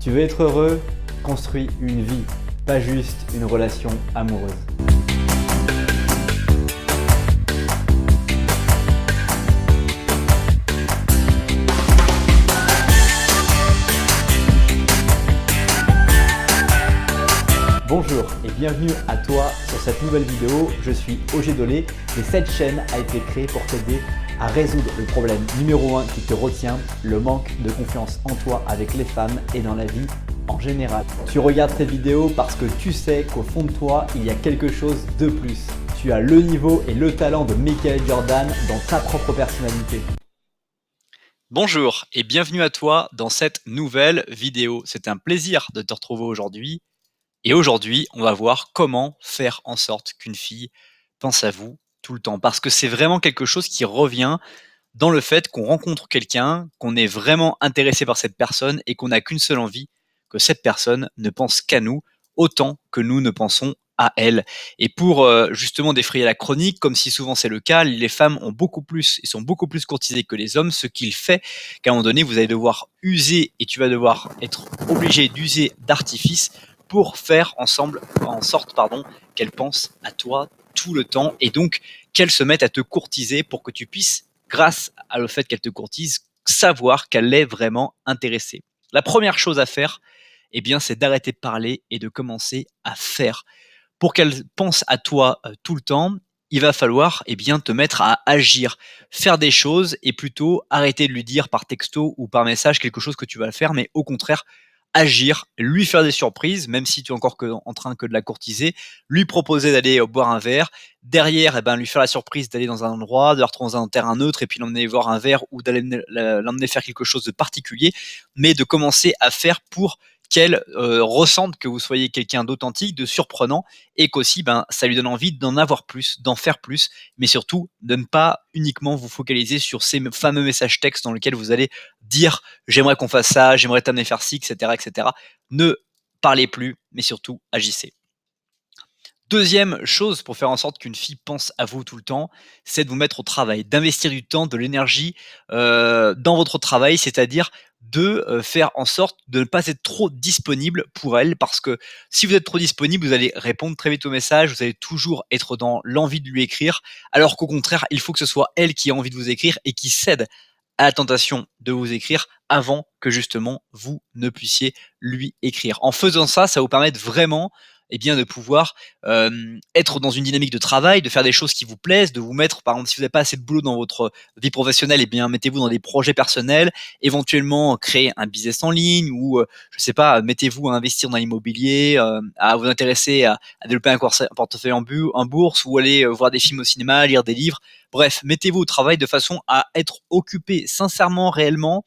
Tu veux être heureux? Construis une vie, pas juste une relation amoureuse. Bonjour et bienvenue à toi sur cette nouvelle vidéo. Je suis Ogé Dolé et cette chaîne a été créée pour t'aider à résoudre le problème numéro 1 qui te retient, le manque de confiance en toi avec les femmes et dans la vie en général. Tu regardes ces vidéos parce que tu sais qu'au fond de toi, il y a quelque chose de plus. Tu as le niveau et le talent de Michael Jordan dans ta propre personnalité. Bonjour et bienvenue à toi dans cette nouvelle vidéo. C'est un plaisir de te retrouver aujourd'hui. Et aujourd'hui, on va voir comment faire en sorte qu'une fille pense à vous tout le temps. Parce que c'est vraiment quelque chose qui revient dans le fait qu'on rencontre quelqu'un, qu'on est vraiment intéressé par cette personne et qu'on n'a qu'une seule envie, que cette personne ne pense qu'à nous autant que nous ne pensons à elle. Et pour justement défrayer la chronique, comme si souvent c'est le cas, les femmes sont beaucoup plus courtisées que les hommes, ce qui fait qu'à un moment donné, vous allez devoir user et tu vas devoir être obligé d'user d'artifice pour faire en sorte qu'elle pense à toi tout le temps et donc qu'elle se mette à te courtiser pour que tu puisses, grâce au fait qu'elle te courtise, savoir qu'elle est vraiment intéressée. La première chose à faire, eh bien, c'est d'arrêter de parler et de commencer à faire. Pour qu'elle pense à toi tout le temps, il va falloir te mettre à agir, faire des choses et plutôt arrêter de lui dire par texto ou par message quelque chose que tu vas faire, mais au contraire, agir, lui faire des surprises, même si tu es encore en train de la courtiser, lui proposer d'aller boire un verre, derrière, lui faire la surprise d'aller dans un endroit, de la retrouver dans un terrain neutre et puis l'emmener voir un verre ou d'aller l'emmener faire quelque chose de particulier, mais de commencer à faire pour qu'elle ressente que vous soyez quelqu'un d'authentique, de surprenant et qu'aussi ça lui donne envie d'en avoir plus, d'en faire plus, mais surtout de ne pas uniquement vous focaliser sur ces fameux messages textes dans lesquels vous allez dire j'aimerais qu'on fasse ça, j'aimerais t'amener faire ci, etc., etc. Ne parlez plus, mais surtout agissez. Deuxième chose pour faire en sorte qu'une fille pense à vous tout le temps, c'est de vous mettre au travail, d'investir du temps, de l'énergie dans votre travail, c'est-à-dire de faire en sorte de ne pas être trop disponible pour elle, parce que si vous êtes trop disponible, vous allez répondre très vite aux messages, vous allez toujours être dans l'envie de lui écrire, alors qu'au contraire, il faut que ce soit elle qui a envie de vous écrire et qui cède à la tentation de vous écrire avant que justement vous ne puissiez lui écrire. En faisant ça, ça vous permet vraiment de pouvoir être dans une dynamique de travail, de faire des choses qui vous plaisent, de vous mettre, par exemple, si vous n'avez pas assez de boulot dans votre vie professionnelle, mettez-vous dans des projets personnels, éventuellement créer un business en ligne ou, je sais pas, mettez-vous à investir dans l'immobilier, à vous intéresser à développer un portefeuille en bourse ou aller voir des films au cinéma, lire des livres. Bref, mettez-vous au travail de façon à être occupé sincèrement, réellement,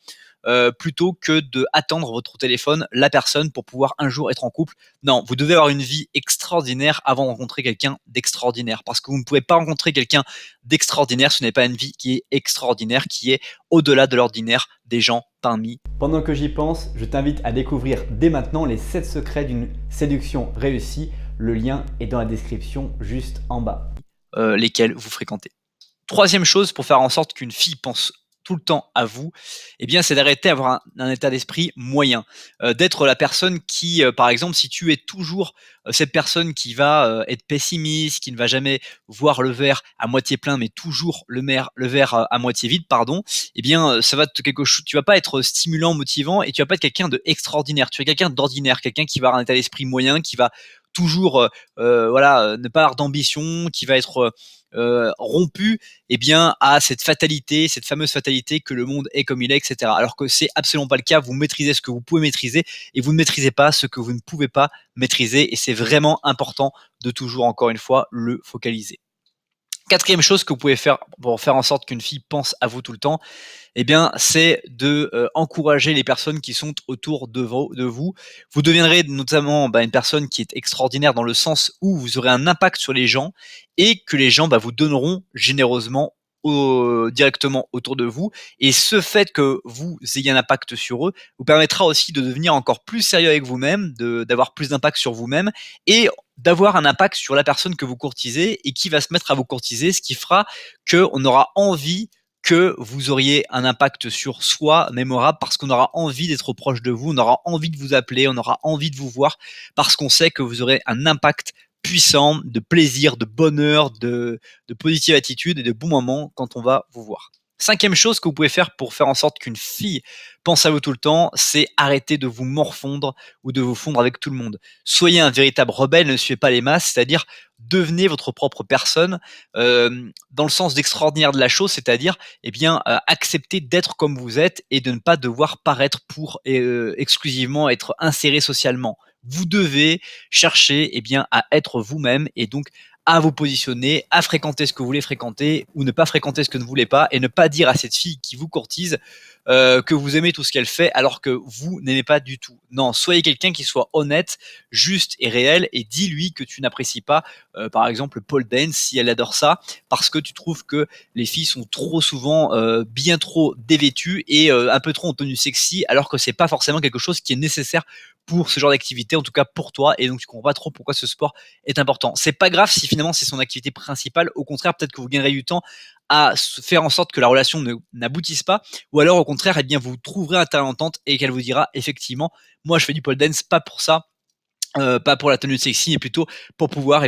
plutôt que de attendre votre téléphone, la personne, pour pouvoir un jour être en couple. Non, vous devez avoir une vie extraordinaire avant de rencontrer quelqu'un d'extraordinaire. Parce que vous ne pouvez pas rencontrer quelqu'un d'extraordinaire, ce n'est pas une vie qui est extraordinaire, qui est au-delà de l'ordinaire des gens parmi. Pendant que j'y pense, je t'invite à découvrir dès maintenant les 7 secrets d'une séduction réussie. Le lien est dans la description juste en bas. Lesquels vous fréquentez. Troisième chose pour faire en sorte qu'une fille pense tout le temps à vous, c'est d'arrêter d'avoir un état d'esprit moyen, d'être la personne qui, par exemple, si tu es toujours cette personne qui va être pessimiste, qui ne va jamais voir le verre à moitié plein, mais toujours le verre à moitié vide, pardon, ça va tu vas pas être stimulant, motivant, et tu vas pas être quelqu'un d'extraordinaire. Tu es quelqu'un d'ordinaire, quelqu'un qui va avoir un état d'esprit moyen, qui va toujours, ne pas avoir d'ambition, qui va être rompu à cette fatalité, cette fameuse fatalité que le monde est comme il est, etc. Alors que c'est absolument pas le cas. Vous maîtrisez ce que vous pouvez maîtriser et vous ne maîtrisez pas ce que vous ne pouvez pas maîtriser, et c'est vraiment important de toujours, encore une fois, le focaliser. Quatrième chose que vous pouvez faire pour faire en sorte qu'une fille pense à vous tout le temps, c'est de encourager les personnes qui sont autour de vous. Vous deviendrez notamment une personne qui est extraordinaire dans le sens où vous aurez un impact sur les gens et que les gens vous donneront généreusement directement autour de vous. Et ce fait que vous ayez un impact sur eux vous permettra aussi de devenir encore plus sérieux avec vous-même, d'avoir plus d'impact sur vous-même et d'avoir un impact sur la personne que vous courtisez et qui va se mettre à vous courtiser, ce qui fera qu'on aura envie que vous auriez un impact sur soi mémorable parce qu'on aura envie d'être proche de vous, on aura envie de vous appeler, on aura envie de vous voir parce qu'on sait que vous aurez un impact puissant de plaisir, de bonheur, de positive attitude et de bons moments quand on va vous voir. Cinquième chose que vous pouvez faire pour faire en sorte qu'une fille pense à vous tout le temps, c'est arrêter de vous morfondre ou de vous fondre avec tout le monde. Soyez un véritable rebelle, ne suivez pas les masses, c'est-à-dire devenez votre propre personne dans le sens d'extraordinaire de la chose, c'est-à-dire accepter d'être comme vous êtes et de ne pas devoir paraître pour exclusivement être inséré socialement. Vous devez chercher à être vous-même et donc à vous positionner, à fréquenter ce que vous voulez fréquenter ou ne pas fréquenter ce que vous ne voulez pas et ne pas dire à cette fille qui vous courtise que vous aimez tout ce qu'elle fait alors que vous n'aimez pas du tout. Non, soyez quelqu'un qui soit honnête, juste et réel et dis-lui que tu n'apprécies pas par exemple le pole dance si elle adore ça parce que tu trouves que les filles sont trop souvent bien trop dévêtues et un peu trop en tenue sexy alors que c'est pas forcément quelque chose qui est nécessaire pour ce genre d'activité, en tout cas pour toi, et donc tu comprends pas trop pourquoi ce sport est important. C'est pas grave si finalement c'est son activité principale, au contraire peut-être que vous gagnerez du temps à faire en sorte que la relation n'aboutisse pas, ou alors au contraire vous trouverez un terrain d'entente et qu'elle vous dira effectivement moi je fais du pole dance pas pour ça, pas pour la tenue sexy, mais plutôt pour pouvoir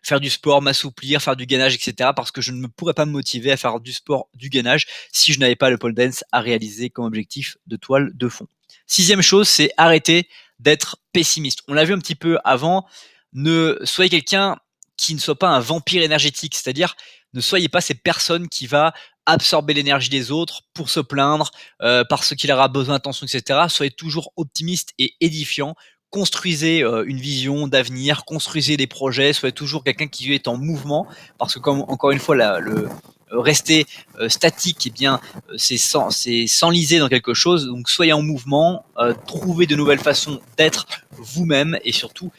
faire du sport, m'assouplir, faire du gainage, etc. Parce que je ne pourrais pas me motiver à faire du sport, du gainage, si je n'avais pas le pole dance à réaliser comme objectif de toile de fond. Sixième chose, c'est arrêter d'être pessimiste. On l'a vu un petit peu avant, ne soyez quelqu'un qui ne soit pas un vampire énergétique, c'est-à-dire ne soyez pas cette personne qui va absorber l'énergie des autres pour se plaindre, parce qu'il aura besoin d'attention, etc. Soyez toujours optimiste et édifiant. Construisez une vision d'avenir, construisez des projets, soyez toujours quelqu'un qui est en mouvement, parce que comme encore une fois rester statique, c'est s'enliser dans quelque chose. Donc soyez en mouvement, trouvez de nouvelles façons d'être vous-même et surtout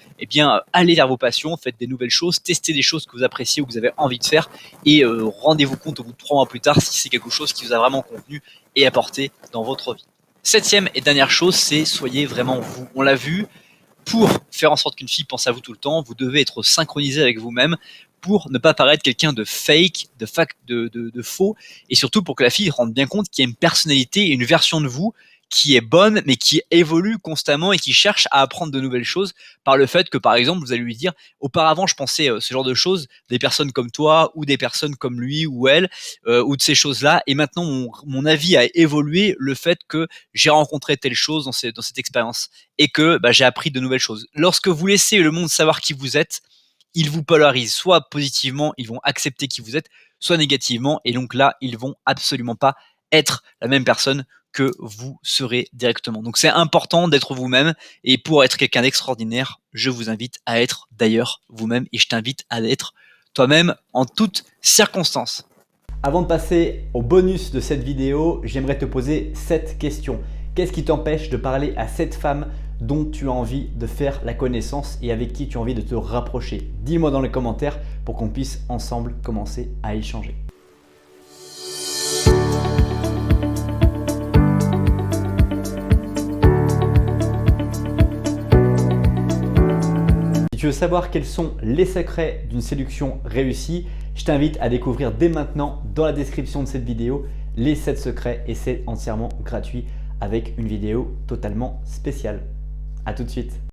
allez vers vos passions, faites des nouvelles choses, testez des choses que vous appréciez ou que vous avez envie de faire et rendez-vous compte au bout de 3 mois plus tard si c'est quelque chose qui vous a vraiment convenu et apporté dans votre vie. Septième et dernière chose, c'est soyez vraiment vous. On l'a vu, pour faire en sorte qu'une fille pense à vous tout le temps, vous devez être synchronisé avec vous-même pour ne pas paraître quelqu'un de fake, de faux, et surtout pour que la fille rende bien compte qu'il y a une personnalité et une version de vous qui est bonne, mais qui évolue constamment et qui cherche à apprendre de nouvelles choses par le fait que, par exemple, vous allez lui dire « Auparavant, je pensais ce genre de choses, des personnes comme toi ou des personnes comme lui ou elle, ou de ces choses-là, et maintenant, mon avis a évolué, le fait que j'ai rencontré telle chose dans cette expérience et que j'ai appris de nouvelles choses. » Lorsque vous laissez le monde savoir qui vous êtes, ils vous polarisent, soit positivement, ils vont accepter qui vous êtes, soit négativement, et donc là, ils vont absolument pas être la même personne que vous serez directement. Donc c'est important d'être vous-même, et pour être quelqu'un d'extraordinaire, je vous invite à être d'ailleurs vous-même, et je t'invite à être toi-même en toutes circonstances. Avant de passer au bonus de cette vidéo, j'aimerais te poser 7 questions. Qu'est-ce qui t'empêche de parler à cette femme dont tu as envie de faire la connaissance et avec qui tu as envie de te rapprocher? Dis-moi dans les commentaires pour qu'on puisse ensemble commencer à échanger. Si tu veux savoir quels sont les secrets d'une séduction réussie, je t'invite à découvrir dès maintenant dans la description de cette vidéo les 7 secrets et c'est entièrement gratuit avec une vidéo totalement spéciale. À tout de suite.